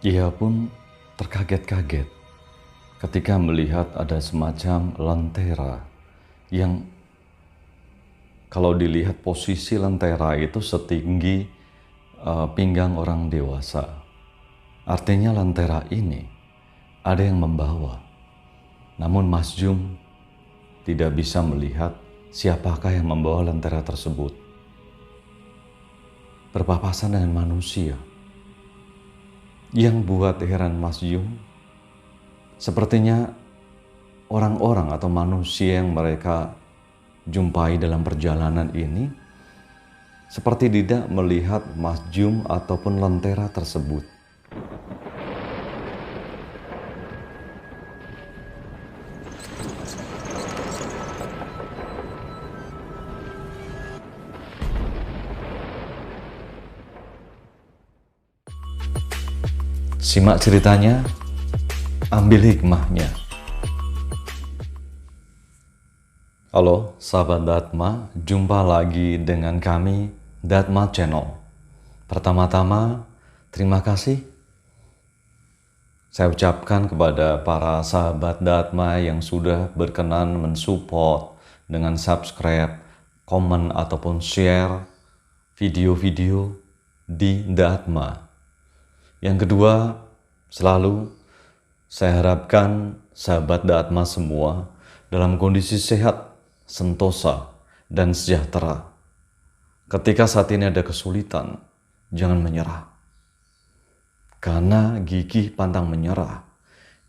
Ia pun terkaget-kaget ketika melihat ada semacam lentera yang kalau dilihat posisi lentera itu setinggi pinggang orang dewasa. Artinya lentera ini ada yang membawa. Namun Mas Jum tidak bisa melihat siapakah yang membawa lentera tersebut. Berpapasan dengan manusia. Yang buat heran Mas Jum, sepertinya orang-orang atau manusia yang mereka jumpai dalam perjalanan ini seperti tidak melihat Mas Jum ataupun lentera tersebut. Simak ceritanya, ambil hikmahnya. Halo sahabat Dhatma, jumpa lagi dengan kami Dhatma Channel. Pertama-tama, terima kasih saya ucapkan kepada para sahabat Dhatma yang sudah berkenan mensupport dengan subscribe, komen ataupun share video-video di Dhatma. Yang kedua, selalu saya harapkan sahabat Dhatma semua dalam kondisi sehat, sentosa, dan sejahtera. Ketika saat ini ada kesulitan, jangan menyerah. Karena gigih pantang menyerah,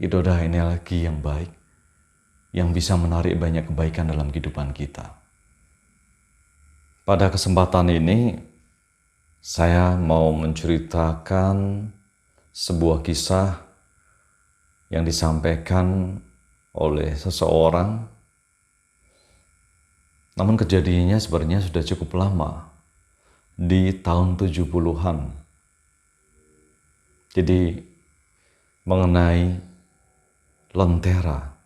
itu adalah energi yang baik, yang bisa menarik banyak kebaikan dalam kehidupan kita. Pada kesempatan ini, saya mau menceritakan sebuah kisah yang disampaikan oleh seseorang. Namun kejadiannya sebenarnya sudah cukup lama, di tahun 70-an. Jadi mengenai lentera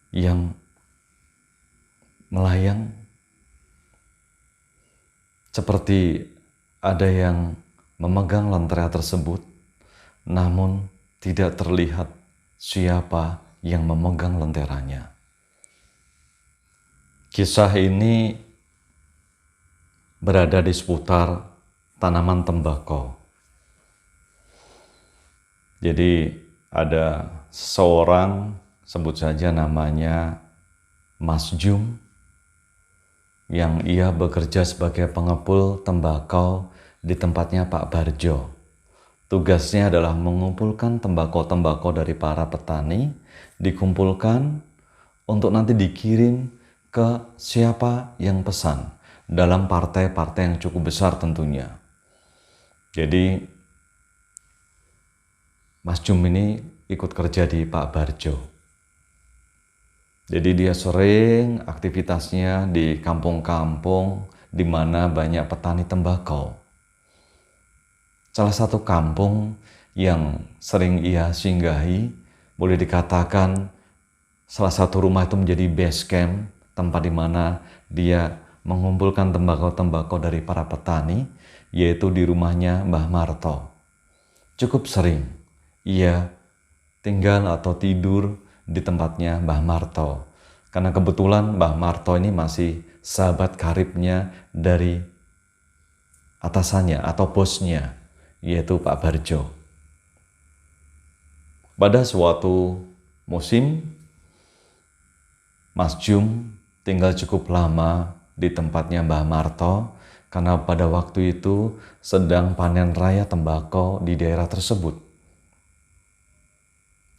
yang melayang seperti ada yang memegang lentera tersebut, namun tidak terlihat siapa yang memegang lenteranya. Kisah ini berada di seputar tanaman tembakau. Jadi ada seseorang, sebut saja namanya Mas Jum, yang ia bekerja sebagai pengepul tembakau di tempatnya Pak Barjo. Tugasnya adalah mengumpulkan tembakau-tembakau dari para petani, dikumpulkan untuk nanti dikirim ke siapa yang pesan dalam partai-partai yang cukup besar tentunya. Jadi Mas Jum ini ikut kerja di Pak Barjo. Jadi dia sering aktivitasnya di kampung-kampung di mana banyak petani tembakau. Salah satu kampung yang sering ia singgahi, boleh dikatakan salah satu rumah itu menjadi base camp, tempat di mana dia mengumpulkan tembakau-tembakau dari para petani, yaitu di rumahnya Mbah Marto. Cukup sering ia tinggal atau tidur di tempatnya Mbah Marto. Karena kebetulan Mbah Marto ini masih sahabat karibnya dari atasannya atau bosnya, yaitu Pak Barjo. Pada suatu musim, Mas Jum tinggal cukup lama di tempatnya Mbah Marto karena pada waktu itu sedang panen raya tembakau di daerah tersebut.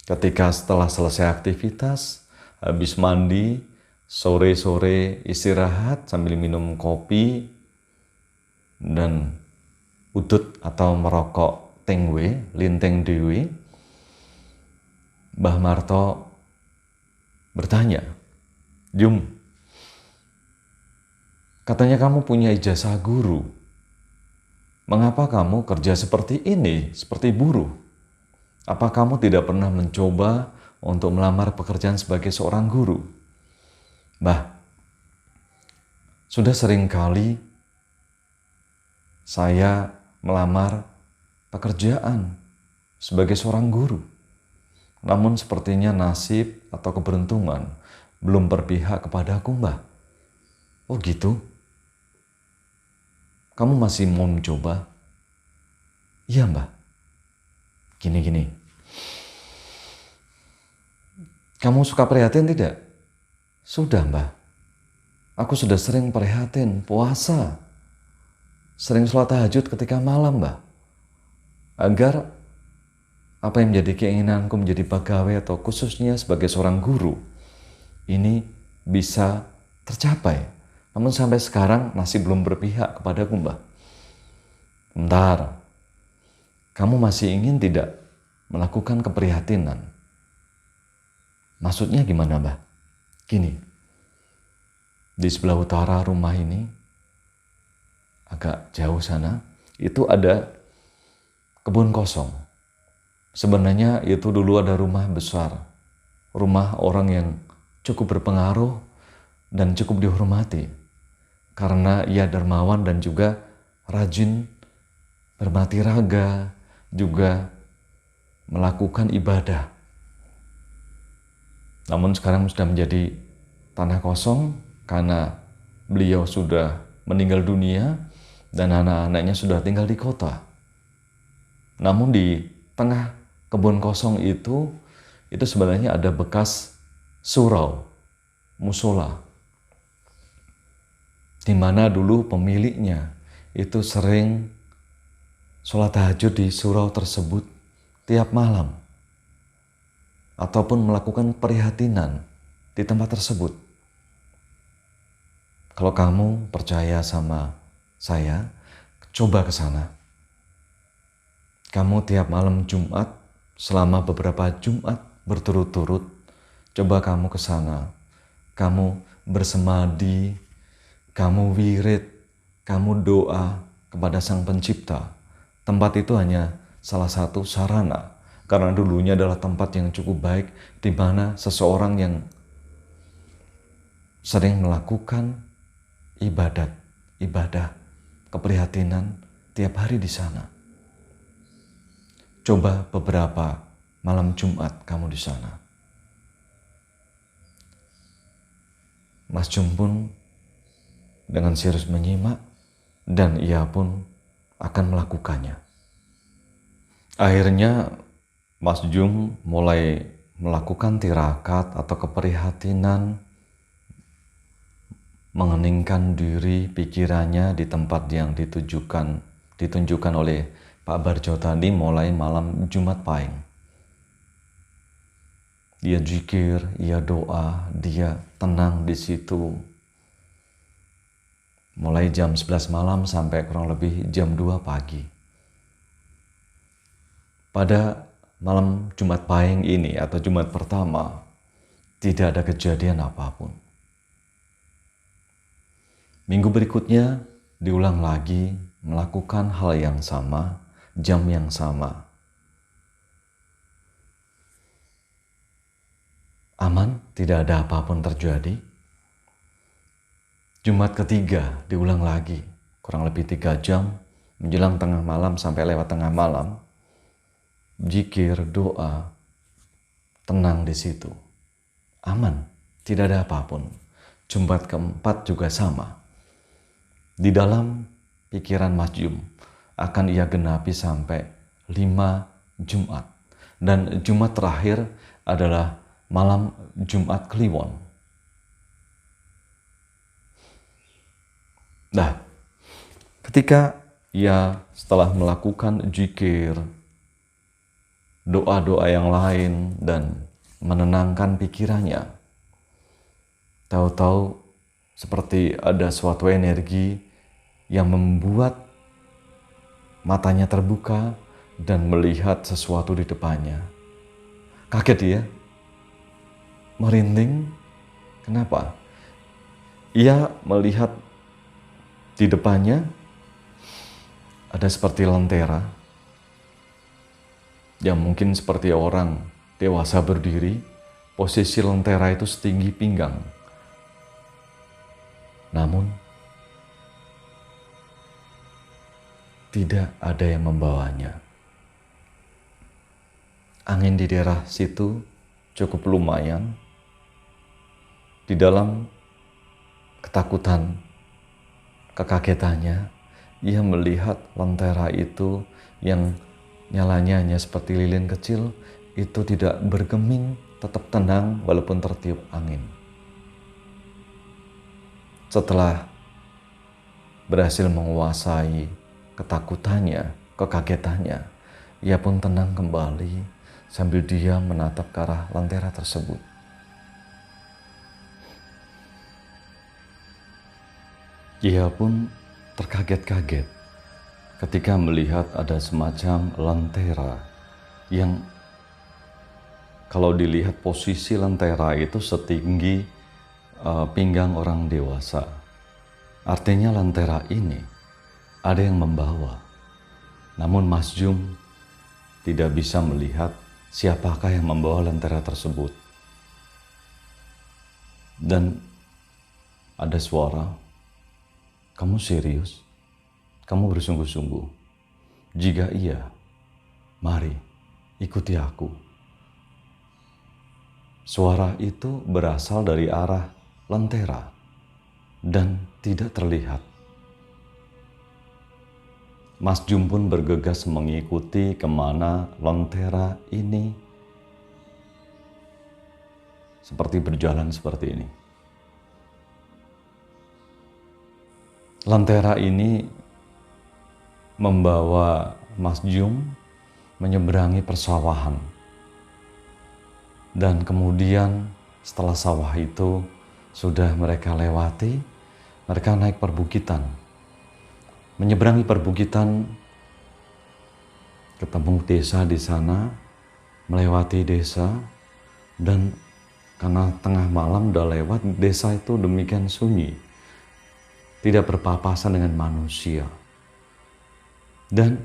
Ketika setelah selesai aktivitas, habis mandi, sore-sore istirahat sambil minum kopi dan udut atau merokok tengwe, linteng dewe, Mbah Marto bertanya, "Jum, katanya kamu punya ijazah guru. Mengapa kamu kerja seperti ini, seperti buruh? Apa kamu tidak pernah mencoba untuk melamar pekerjaan sebagai seorang guru?" "Mbah, sudah sering kali saya melamar pekerjaan sebagai seorang guru. Namun sepertinya nasib atau keberuntungan belum berpihak kepadaku, Mbah. Oh gitu? Kamu masih mau mencoba? Iya, Mbah. Gini. Kamu suka prihatin tidak? Sudah, Mbah. Aku sudah sering prihatin, puasa. Sering sholat tahajud ketika malam, Mbah. Agar apa yang menjadi keinginanku menjadi pegawai atau khususnya sebagai seorang guru ini bisa tercapai. Namun sampai sekarang masih belum berpihak kepadaku, Mbah. Bentar, kamu masih ingin tidak melakukan keprihatinan? Maksudnya gimana, Mbah? Gini, di sebelah utara rumah ini, agak jauh sana, itu ada kebun kosong. Sebenarnya itu dulu ada rumah besar, rumah orang yang cukup berpengaruh dan cukup dihormati karena ia dermawan dan juga rajin bermati raga, juga melakukan ibadah. Namun sekarang sudah menjadi tanah kosong karena beliau sudah meninggal dunia dan anak-anaknya sudah tinggal di kota. Namun di tengah kebun kosong itu sebenarnya ada bekas surau, musola, di mana dulu pemiliknya itu sering sholat tahajud di surau tersebut tiap malam ataupun melakukan perhatian di tempat tersebut. Kalau kamu percaya sama saya, coba ke sana. Kamu tiap malam Jumat selama beberapa Jumat berturut-turut, coba kamu ke sana. Kamu bersemadi, kamu wirid, kamu doa kepada Sang Pencipta. Tempat itu hanya salah satu sarana, karena dulunya adalah tempat yang cukup baik di mana seseorang yang sering melakukan ibadah, keprihatinan tiap hari di sana. Coba beberapa malam Jumat kamu di sana. Mas Jum pun dengan serius menyimak dan ia pun akan melakukannya. Akhirnya Mas Jum mulai melakukan tirakat atau keprihatinan, mengeningkan diri pikirannya di tempat yang ditunjukkan oleh Pak Barjo tadi mulai malam Jumat Pahing. Dia zikir, ia doa, dia tenang di situ. Mulai jam 11 malam sampai kurang lebih jam 2 pagi. Pada malam Jumat Pahing ini atau Jumat pertama, tidak ada kejadian apapun. Minggu berikutnya diulang lagi melakukan hal yang sama, jam yang sama. Aman, tidak ada apapun terjadi. Jumat ketiga diulang lagi, kurang lebih 3 jam, menjelang tengah malam sampai lewat tengah malam. Zikir, doa, tenang di situ. Aman, tidak ada apapun. Jumat keempat juga sama. Di dalam pikiran Mas Jum akan ia genapi sampai 5 Jumat. Dan Jumat terakhir adalah malam Jumat Kliwon. Nah, ketika ia setelah melakukan zikir, doa-doa yang lain dan menenangkan pikirannya, tahu-tahu seperti ada suatu energi yang membuat matanya terbuka dan melihat sesuatu di depannya. Kaget dia, merinding. Kenapa? Ia melihat di depannya ada seperti lentera yang mungkin seperti orang dewasa berdiri. Posisi lentera itu setinggi pinggang. Namun tidak ada yang membawanya. Angin di daerah situ cukup lumayan. Di dalam ketakutan, kekagetannya, ia melihat lentera itu yang nyalanya hanya seperti lilin kecil, itu tidak bergeming, tetap tenang walaupun tertiup angin. Setelah berhasil menguasai ketakutannya, kekagetannya, ia pun tenang kembali sambil dia menatap ke arah lentera tersebut. Ia pun terkaget-kaget ketika melihat ada semacam lentera yang kalau dilihat posisi lentera itu setinggi pinggang orang dewasa. Artinya lentera ini ada yang membawa. Namun Mas Jum tidak bisa melihat siapakah yang membawa lentera tersebut. Dan ada suara, "Kamu serius? Kamu bersungguh-sungguh? Jika iya, mari ikuti aku." Suara itu berasal dari arah lentera dan tidak terlihat. Mas Jum pun bergegas mengikuti kemana lentera ini seperti berjalan seperti ini. Lentera ini membawa Mas Jum menyeberangi persawahan. Dan kemudian setelah sawah itu sudah mereka lewati, mereka naik perbukitan. Menyeberangi perbukitan, ketemu desa di sana, melewati desa, dan karena tengah malam udah lewat, desa itu demikian sunyi, tidak berpapasan dengan manusia. Dan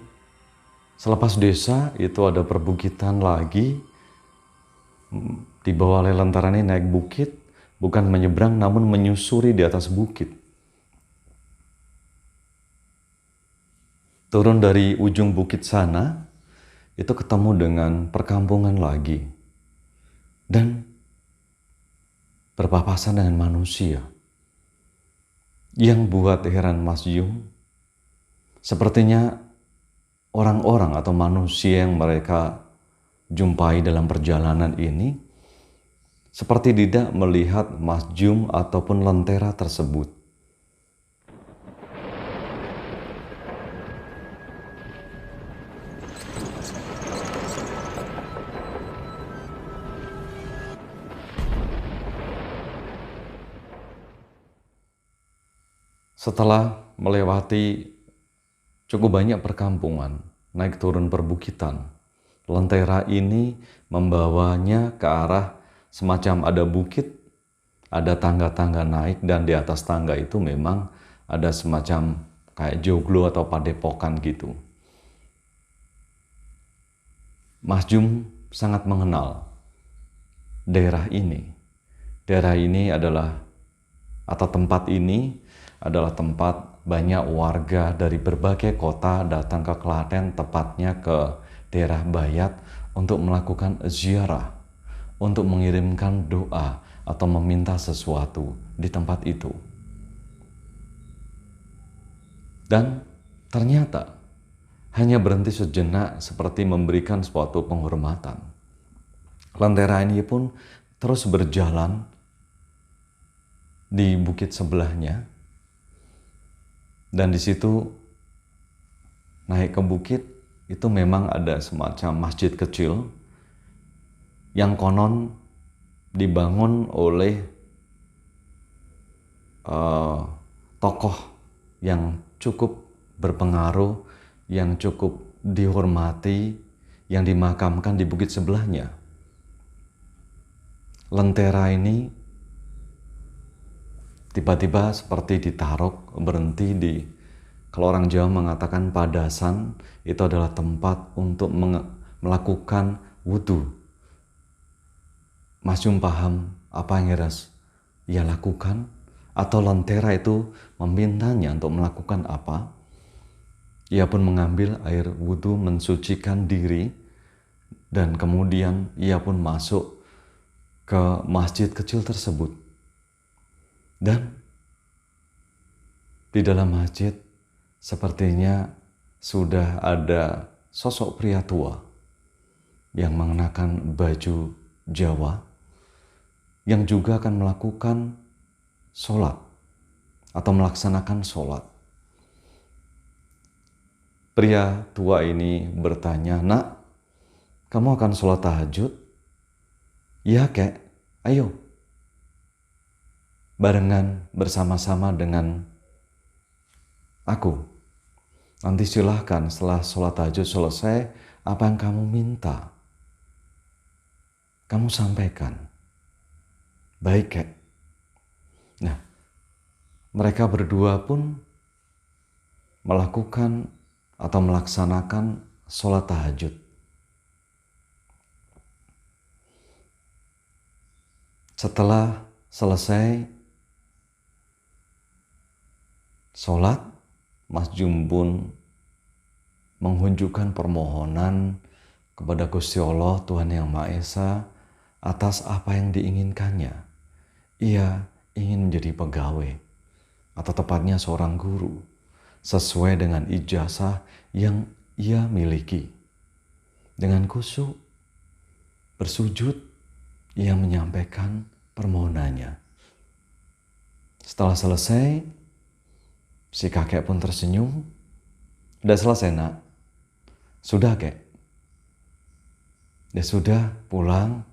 selepas desa itu ada perbukitan lagi, dibawa oleh lentera ini naik bukit, bukan menyeberang namun menyusuri di atas bukit. Turun dari ujung bukit sana, itu ketemu dengan perkampungan lagi. Dan berpapasan dengan manusia. Yang buat heran Mas Jum, sepertinya orang-orang atau manusia yang mereka jumpai dalam perjalanan ini seperti tidak melihat Mas Jum ataupun lentera tersebut. Setelah melewati cukup banyak perkampungan, naik turun perbukitan, lentera ini membawanya ke arah semacam ada bukit, ada tangga-tangga naik, dan di atas tangga itu memang ada semacam kayak joglo atau padepokan gitu. Mas Jum sangat mengenal daerah ini. Daerah ini adalah, atau tempat ini adalah tempat banyak warga dari berbagai kota datang ke Klaten, tepatnya ke daerah Bayat, untuk melakukan ziarah, untuk mengirimkan doa atau meminta sesuatu di tempat itu. Dan ternyata hanya berhenti sejenak seperti memberikan suatu penghormatan. Lentera ini pun terus berjalan di bukit sebelahnya. Dan di situ naik ke bukit itu memang ada semacam masjid kecil yang konon dibangun oleh tokoh yang cukup berpengaruh, yang cukup dihormati, yang dimakamkan di bukit sebelahnya. Lentera ini tiba-tiba seperti ditaruh, berhenti di, kalau orang Jawa mengatakan padasan, itu adalah tempat untuk melakukan wudhu. Mas Jum paham apa yang harus ia lakukan, atau lentera itu memintanya untuk melakukan apa. Ia pun mengambil air wudhu, mensucikan diri Dan kemudian ia pun masuk ke masjid kecil tersebut. Dan di dalam masjid sepertinya sudah ada sosok pria tua yang mengenakan baju Jawa yang juga akan melakukan sholat atau melaksanakan sholat. Pria tua ini bertanya, "Nak, kamu akan sholat tahajud?" "Ya, Kek, ayo." Barengan bersama-sama dengan aku. Nanti silahkan setelah sholat tahajud selesai, apa yang kamu minta, kamu sampaikan. "Baik, Kek." Nah, mereka berdua pun melakukan atau melaksanakan sholat tahajud. Setelah selesai sholat, Mas Jum pun menghunjukkan permohonan kepada Gusti Allah Tuhan Yang Maha Esa atas apa yang diinginkannya. Ia ingin menjadi pegawai, atau tepatnya seorang guru, sesuai dengan ijazah yang ia miliki. Dengan khusyuk bersujud, ia menyampaikan permohonannya. Setelah selesai, si kakek pun tersenyum. "Udah selesai, Nak?" "Sudah, Kek." "Ya sudah, pulang.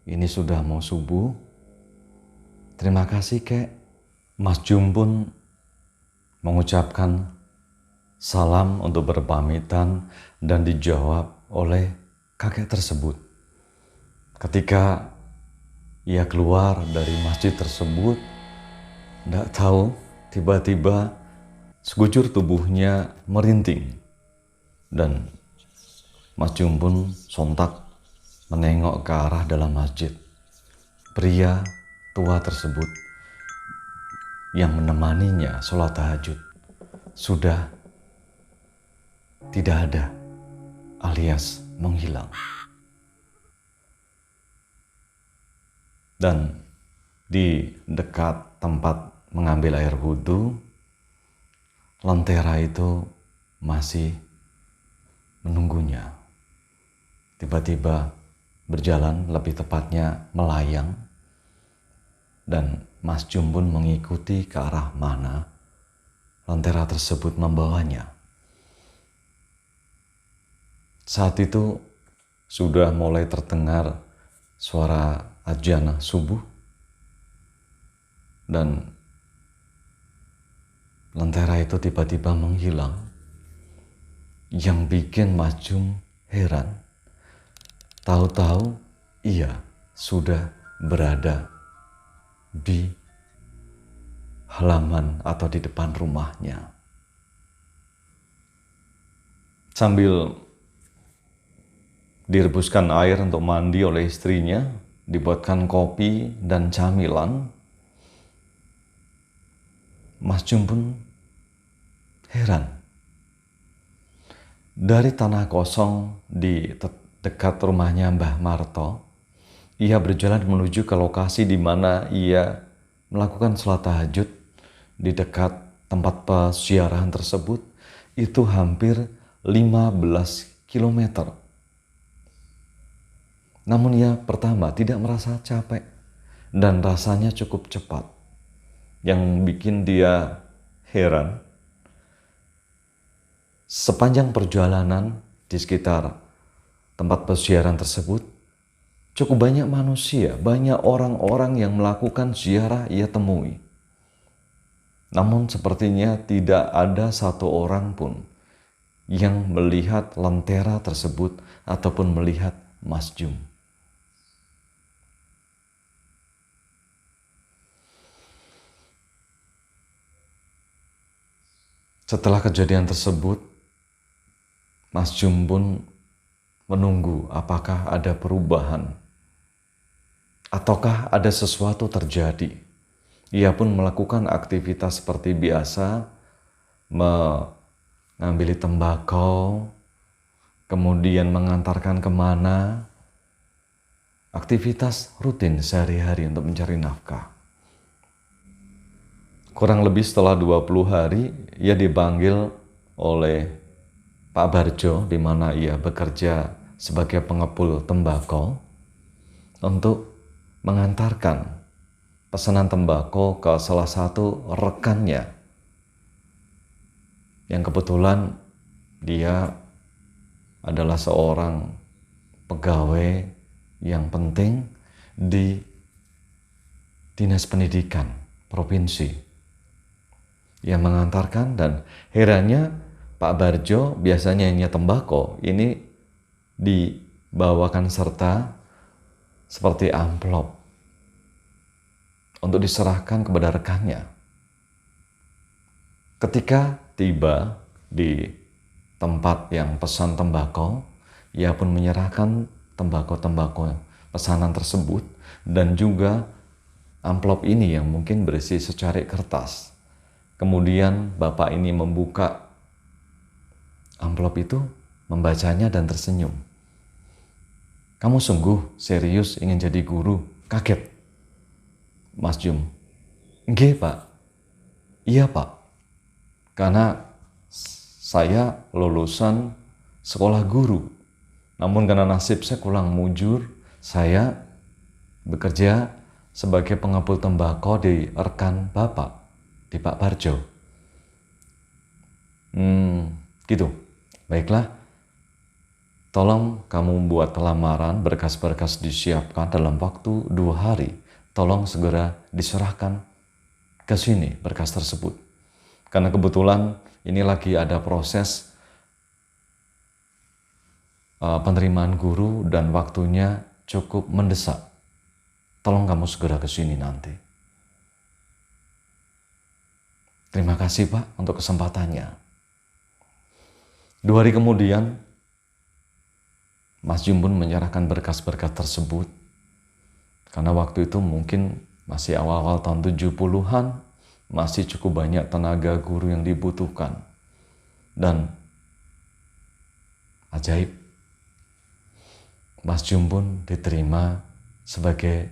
Ini sudah mau subuh." "Terima kasih, Kek." Mas Jum pun mengucapkan salam untuk berpamitan dan dijawab oleh kakek tersebut. Ketika ia keluar dari masjid tersebut, tidak tahu tiba-tiba sekujur tubuhnya merinding dan Mas Jum pun sontak menengok ke arah dalam masjid. Pria tua tersebut yang menemaninya sholat tahajud sudah tidak ada, alias menghilang. Dan di dekat tempat mengambil air wudhu, lentera itu masih menunggunya. Tiba-tiba berjalan, lebih tepatnya melayang, dan Mas Jum pun mengikuti ke arah mana lentera tersebut membawanya. Saat itu sudah mulai terdengar suara adzan subuh, dan lentera itu tiba-tiba menghilang. Yang bikin Mas Jum heran, tahu-tahu ia sudah berada di halaman atau di depan rumahnya. Sambil direbuskan air untuk mandi oleh istrinya, dibuatkan kopi dan camilan, Mas Jum pun heran. Dari tanah kosong di dekat rumahnya Mbah Marto, ia berjalan menuju ke lokasi di mana ia melakukan sholat tahajud di dekat tempat peziarahan tersebut. Itu hampir 15 km. Namun ia pertama tidak merasa capek dan rasanya cukup cepat. Yang bikin dia heran, sepanjang perjalanan di sekitar tempat peziarahan tersebut, cukup banyak manusia, banyak orang-orang yang melakukan ziarah ia temui. Namun sepertinya tidak ada satu orang pun yang melihat lentera tersebut ataupun melihat Mas Jum. Setelah kejadian tersebut, Mas Jum pun menunggu apakah ada perubahan ataukah ada sesuatu terjadi. Ia pun melakukan aktivitas seperti biasa, mengambil tembakau, kemudian mengantarkan kemana, aktivitas rutin sehari-hari untuk mencari nafkah. Kurang lebih setelah 20 hari, ia dipanggil oleh Pak Barjo, di mana ia bekerja sebagai pengepul tembakau, untuk mengantarkan pesanan tembakau ke salah satu rekannya, yang kebetulan dia adalah seorang pegawai yang penting di Dinas Pendidikan Provinsi. Ia mengantarkan, dan herannya Pak Barjo biasanya hanya tembakau, ini dibawakan serta seperti amplop untuk diserahkan kepada rekannya. Ketika tiba di tempat yang pesan tembakau, ia pun menyerahkan tembakau-tembakau pesanan tersebut, dan juga amplop ini yang mungkin berisi secarik kertas. Kemudian bapak ini membuka amplop itu, membacanya dan tersenyum. "Kamu sungguh serius ingin jadi guru?" Kaget Mas Jum. "Nggih, Pak." "Iya, Pak. Karena saya lulusan sekolah guru. Namun karena nasib saya kurang mujur, saya bekerja sebagai pengepul tembakau di rekan Bapak, di Pak Barjo." Gitu. "Baiklah. Tolong kamu buat lamaran, berkas-berkas disiapkan dalam waktu 2 hari. Tolong segera diserahkan ke sini berkas tersebut. Karena kebetulan ini lagi ada proses penerimaan guru dan waktunya cukup mendesak. Tolong kamu segera ke sini nanti." "Terima kasih, Pak, untuk kesempatannya." 2 hari kemudian, Mas Jum pun menyerahkan berkas-berkas tersebut. Karena waktu itu mungkin masih awal-awal tahun 70-an, masih cukup banyak tenaga guru yang dibutuhkan. Dan ajaib, Mas Jum pun diterima sebagai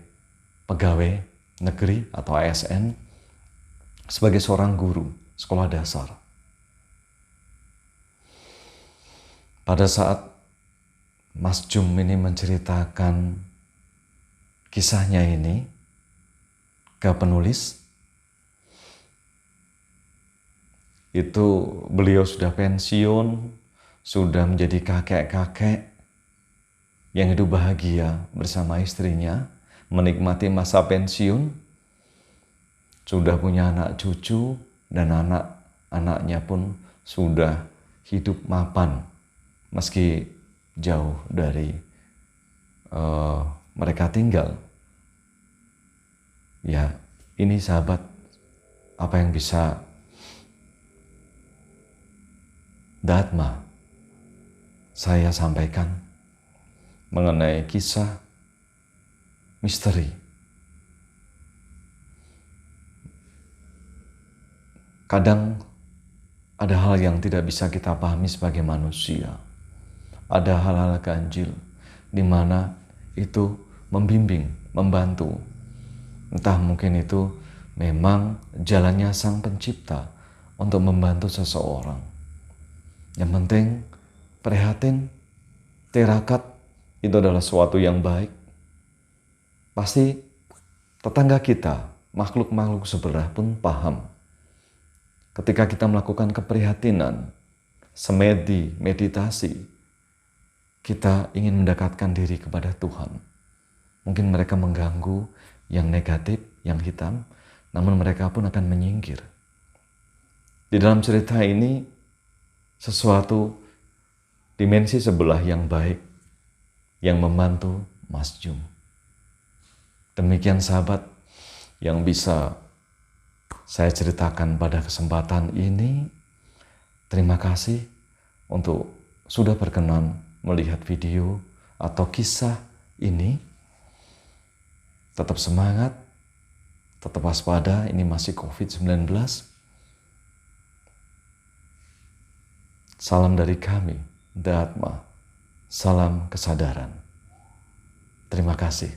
pegawai negeri atau ASN, sebagai seorang guru sekolah dasar. Pada saat Mas Jum ini menceritakan kisahnya ini ke penulis, itu beliau sudah pensiun, sudah menjadi kakek-kakek yang hidup bahagia bersama istrinya, menikmati masa pensiun, sudah punya anak cucu, dan anak-anaknya pun sudah hidup mapan meski jauh dari mereka tinggal. Ya, ini sahabat, apa yang bisa Dhatma saya sampaikan mengenai kisah misteri. Kadang ada hal yang tidak bisa kita pahami sebagai manusia. Ada hal-hal ganjil di mana itu membimbing, membantu. Entah mungkin itu memang jalannya Sang Pencipta untuk membantu seseorang. Yang penting prihatin, tirakat itu adalah suatu yang baik. Pasti tetangga kita, makhluk-makhluk sebelah pun paham. Ketika kita melakukan keprihatinan, semedi, meditasi, kita ingin mendekatkan diri kepada Tuhan. Mungkin mereka mengganggu yang negatif, yang hitam, namun mereka pun akan menyingkir. Di dalam cerita ini, sesuatu dimensi sebelah yang baik yang membantu Mas Jum. Demikian sahabat yang bisa saya ceritakan pada kesempatan ini. Terima kasih untuk sudah berkenan melihat video atau kisah ini. Tetap semangat, tetap waspada, ini masih COVID-19. Salam dari kami, Dhatma. Salam kesadaran. Terima kasih.